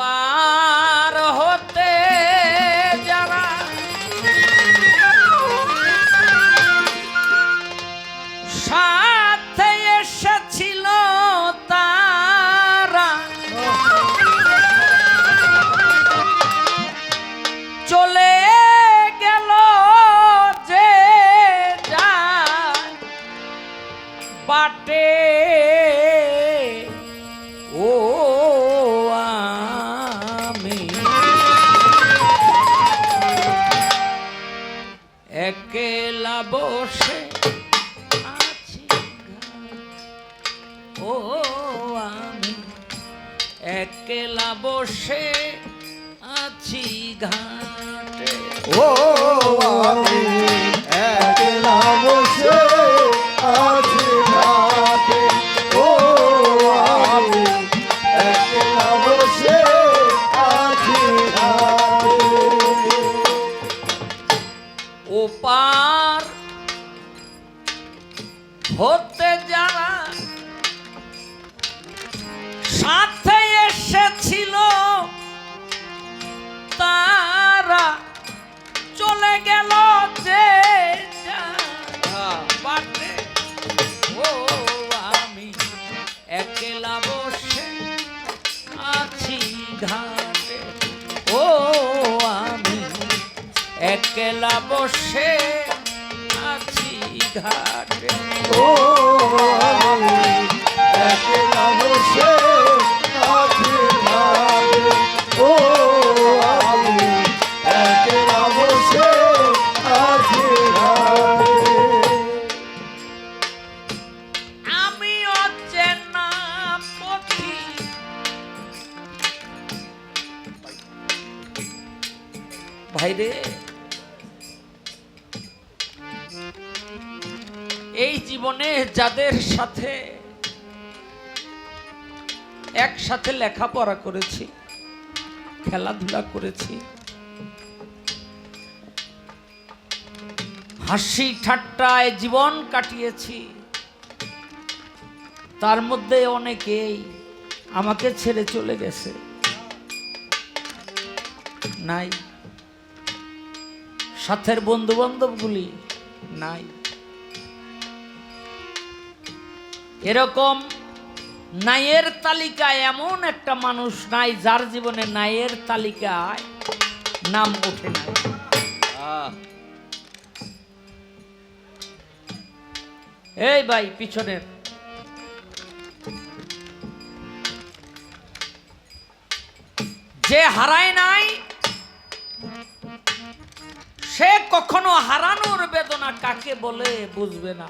পার হতে যারা সাথে এসেছিল তারা চলে গেল যে যায় বাটে ও আমি একলা বসে আছি ও আমি একলা বসে আছি ঘাটে ও আমি একলা বসে আছি ঘাটে ও আমি একলা বসে আছি ঘাটে ওপার হতে যারা সাথে এসেছিল তারা চলে গেল যে বাটে ও আমি একলা বসে আছি ঘাটে ও আমি একলা বসে আছি ঘাটে ও আমি একলা বসে আছি ঘাটে ও আমি একলা বসে আছি ঘাটে আমি অচেনা পথি ভাইরে এই জীবনে যাদের সাথে একসাথে লেখাপড়া করেছি খেলাধুলা করেছি হাসি ঠাট্টায় জীবন কাটিয়েছি তার মধ্যে অনেকেই আমাকে ছেড়ে চলে গেছে নাই সাথের বন্ধু বান্ধবগুলি নাই এরকম নাইয়ের তালিকায় এমন একটা মানুষ নাই যার জীবনে নাইয়ের তালিকায় নাম ওঠে নাই এই ভাই পিছনের যে হারায় নাই সে কখনো হারানোর বেদনা কাকে বলে বুঝবে না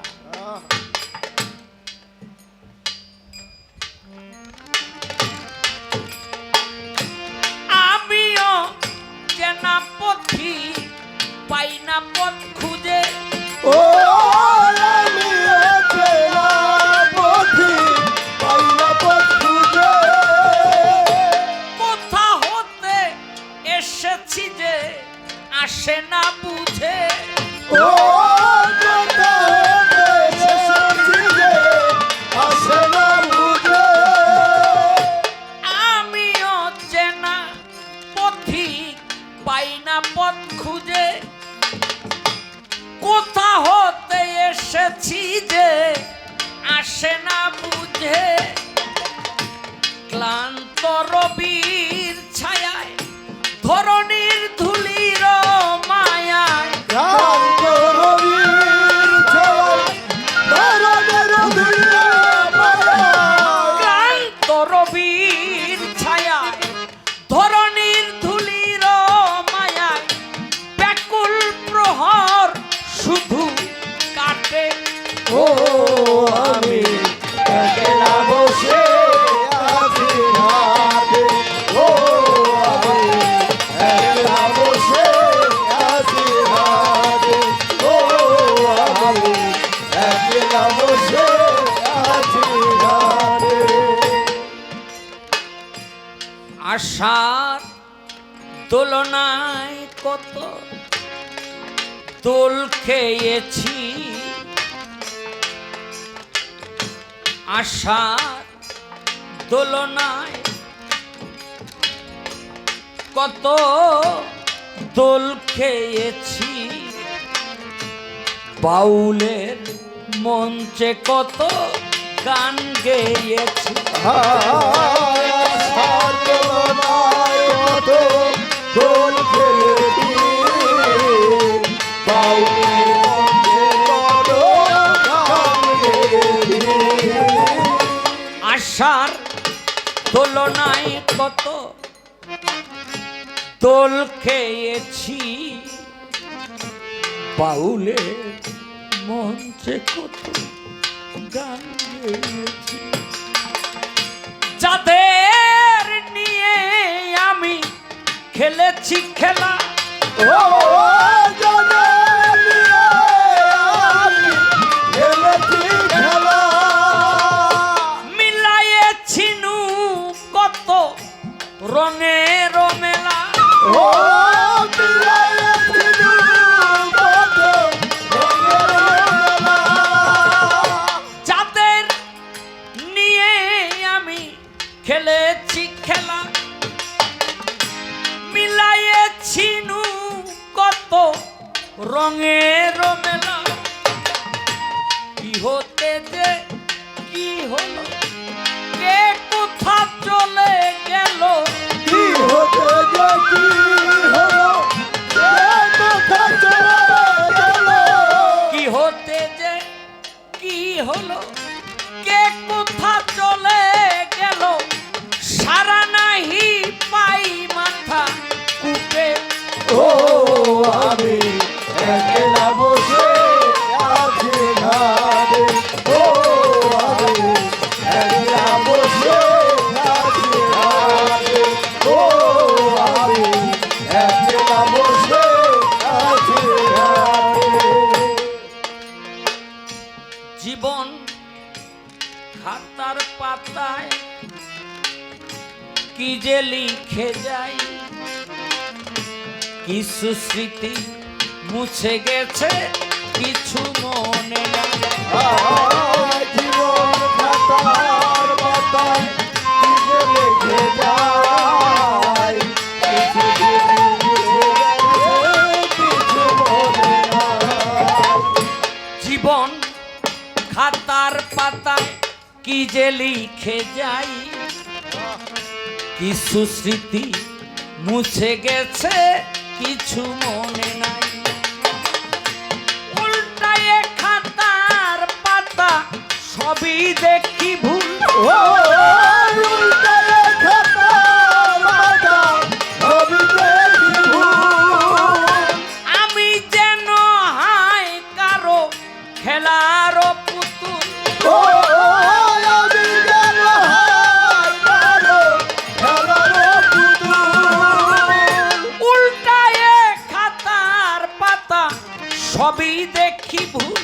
আমিও চেনা পথি পাই না পথ খুঁজে ও আমি একলা পথি পাই না পথ খুঁজে কোথা হতে এসেছি যে আসে না বুঝে ও কথা এসেছি যে আসে না বুঝে আমিও চেনা পথি পাই না পথ খুঁজে কোথা হতে এসেছি যে আসে না বুঝে ক্লান্ত রবির ছায়ায় ধরণীর ধুলির মায়ায় ক্লান্ত রবির ছায়ায় ধরণীর ধুলির মায়ায় ক্লান্ত রবির ছায়ায় ধরণীর ধুলির মায়ায় ব্যাকুল প্রহর শুধু কাটে ও আমি একলা বসে আছি ঘাটে ও আমি একলা বসে আছি ঘাটে ও আমি একলা বসে আছি ঘাটে আশার দোলনায় কত দোল খেয়েছি আশার দোলনায় কত দোল খেয়েছি, বাউলের মঞ্চে কত গান গেয়েছি। আশার দোলনায় কত দোল খেলেছি, বাউলের মঞ্চে কত গান গেয়েছি। আশার দোলনায় কত দোল খেয়েছি, বাউলের মঞ্চে কত গান গেয়েছি। যাদের নিয়ে আমি খেলেছি খেলা, ও জানের নিয়ে আমি খেলেছি খেলা, মিলাইয়েছিনু কত রঙের মেলা। ও মিলাইয়েছিনু কত রঙের মেলা। যাদের নিয়ে আমি খেলেছি খেলা, মিলাইয়েছিনু কত রঙের মেলা। কি হতে যে কি হলো, কে কোথা চলে গেল, কি হতে যে কি হলো, কে কোথা চলে গেল। কি হতে যে কি হলো, কে কোথা চলে গেল। সারা নাহি পাই মাথা কুপে, ও আমি একলা বসে আছি ঘাটে, ও আমি একলা বসে আছি ঘাটে, ও আমি একলা বসে আছি ঘাটে। জীবন খাতার পাতায় কি যে লিখে যাই, কিছু স্মৃতি মুছে গেছে, কিছু মনে নাই। জীবন খাতার পাতায় কি যে লিখে যায়, কিছু কিছু মনে নাই। জীবন খাতার পাতায় কি যে লিখে যাই, কিছু স্মৃতি মুছে গেছে, কিছু মনে নাই। উল্টায়ে খাতার পাতা সবই দেখি ভুল, ও উল্টায়ে খাতার পাতা সবই দেখি ভুল। আমি যেন হাই কারো খেলার পুতুল। ও আমি যেন হাই কারো খেলার পুতুল। উল্টায়ে খাতার পাতা সবই দেখি ভুল,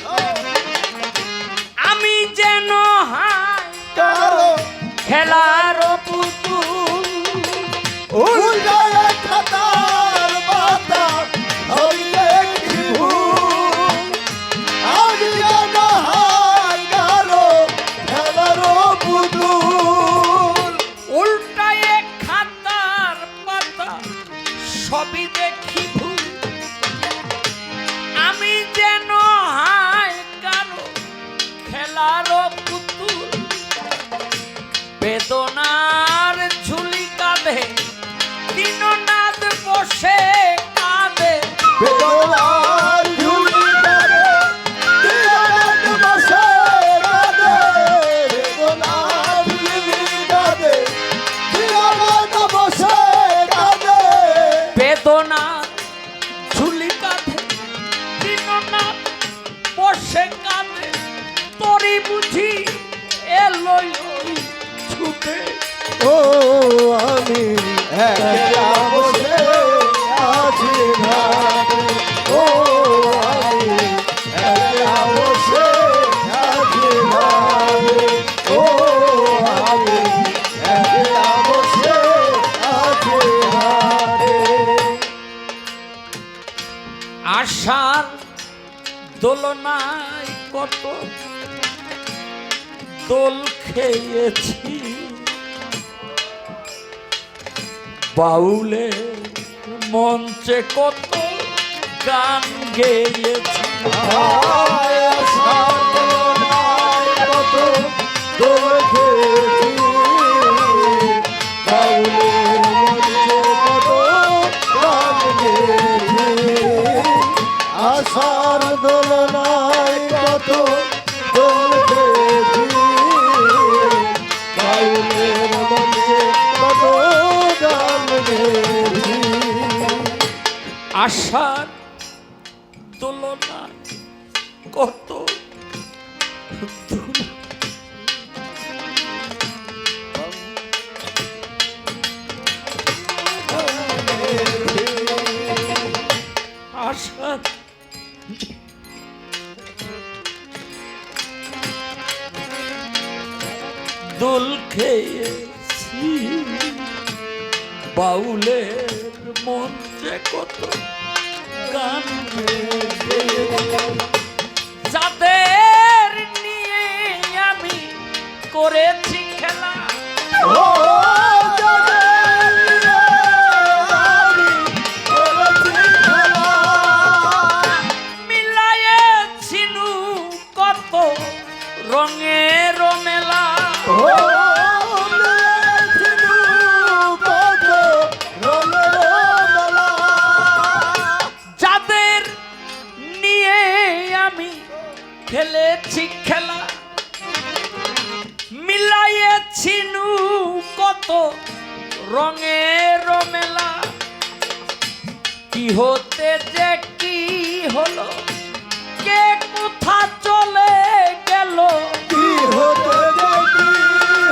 আমি যেন হাই কারো খেলার পুতুল। উল্টায়ে খাতার পাতা সবই দেখি ভুল, আমি যেন হাই কারো খেলার পুতুল। উল্টায়ে খাতার পাতা সবই দেখি ভুল, আমি যেন হাই কারো খেলার পুতুল। বেদনার ঝুলি কাঁধে দীননাথ বসে কাঁদে, বেদনার ঝুলি কাঁধে দীননাথ বসে কাঁদে, বেদনার ঝুলি কাঁধে দীননাথ বসে কাঁদে। বেদনা ঝুলি কাঁধে দীননাথ বসে কাঁদে, তোরি বুঝি এলো ছুটে। ও আমি একলা বসে আছি ঘাটে, ও আমি একলা বসে আছি ঘাটে, ও আমি একলা বসে আছি ঘাটে। আশার দোলনায় কত দোল খেয়েছি, বাউলে মঞ্চে কত গান গেয়েছি আশার দোলনায় কত দোল খেয়েছি বাউলের মঞ্চে কত গান গেয়েছি আশার তুলনায় কত আশার দোল খেয়েছি বাউলের মঞ্চে কত গান গেয়েছি। যাদের নিয়ে আমি করেছি খেলা মিলায়েছিনু কত রঙের মেলা যাদের নিয়ে আমি খেলেছি খেলা মিলাইয়েছিনু কত রঙের মেলা কি হতে যে কি হলো কে কোথা চলে গেল কি হতে যে কি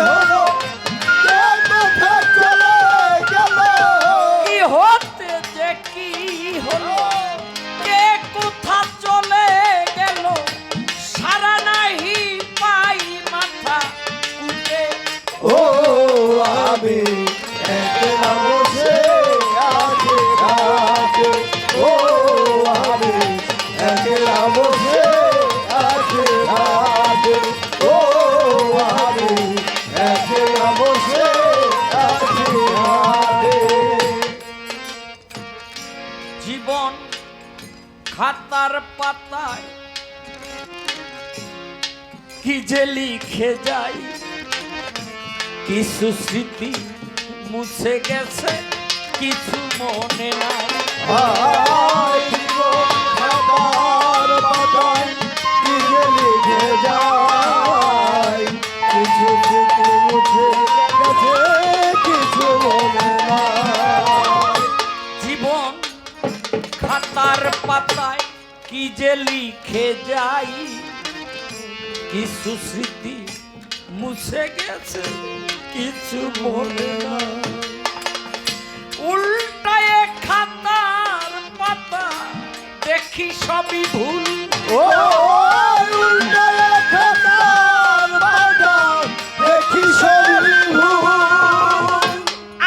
হলো কে কোথা চলে গেল কি হতে যে কি হলো কে কোথা চলে গেল সারা নাহি পাই মাথা উঠে ও আমি একলা বসে আছি রাতে ও আমি একলা বসে আছি রাতে ও আমি একলা বসে আছি রাতে জীবন খাতার পাতায় কি যে লিখে যাই কিছু স্মৃতি মুছে গেছে কিছু মনে নাই খাতার পাতায় কি যে লিখে যায় কিছু স্মৃতি মুছে গেছে কিছু মনে নাই জীবন খাতার পাতায় কি যে লিখে যাই কিছু স্মৃতি মুছে গেছে কিছু মনে নাই উল্টায় খাতার পাতা দেখি সবই ভুল ও উল্টায় খাতার পাতায় দেখি সবই ভুল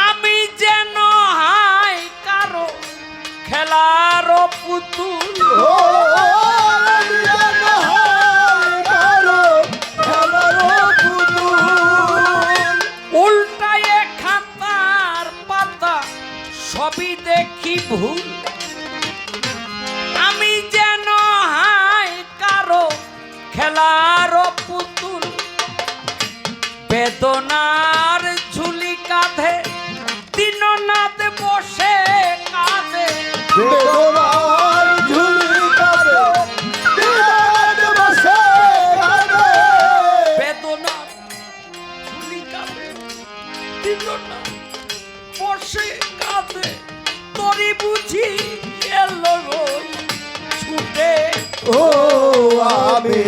আমি যেন হাই কারো খেলার পুতুল ও আমি যেন হাই কারো খেলার পুতুল উল্টায় খাতার পাতা সবই দেখি ভুল আমি যেন হাই কারো খেলার পুতুল বেদনার ঝুলি কাঁধে দিননাথ বসে কাঁধে বেদনার ঝুলি কাঁধে দিননাথ বসে কাঁধে বেদনার ঝুলি কাঁধে দিননাথ বসে কাঁধে তরি বুঝি এলো ওই ছুটে ও আমি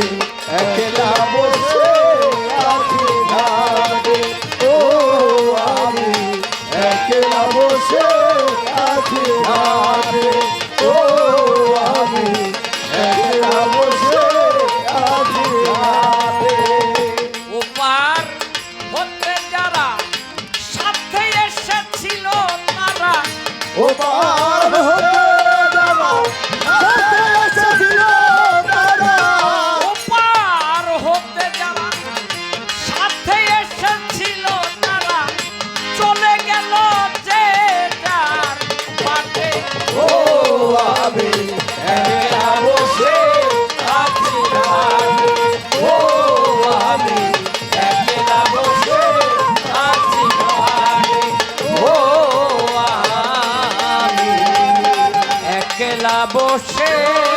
একলা বসে আছি ঘাটে ও আমি একলা বসে আছি ঘাটে ও আমি একলা বসে আছি ঘাটে ওপার হতে যারা সাথে এসেছিল তারা ও পার হতে যারা সাথে এসেছিল তারা ওপার হতে যারা সাথে এসেছিল তারা চলে গেল যে একলা বসে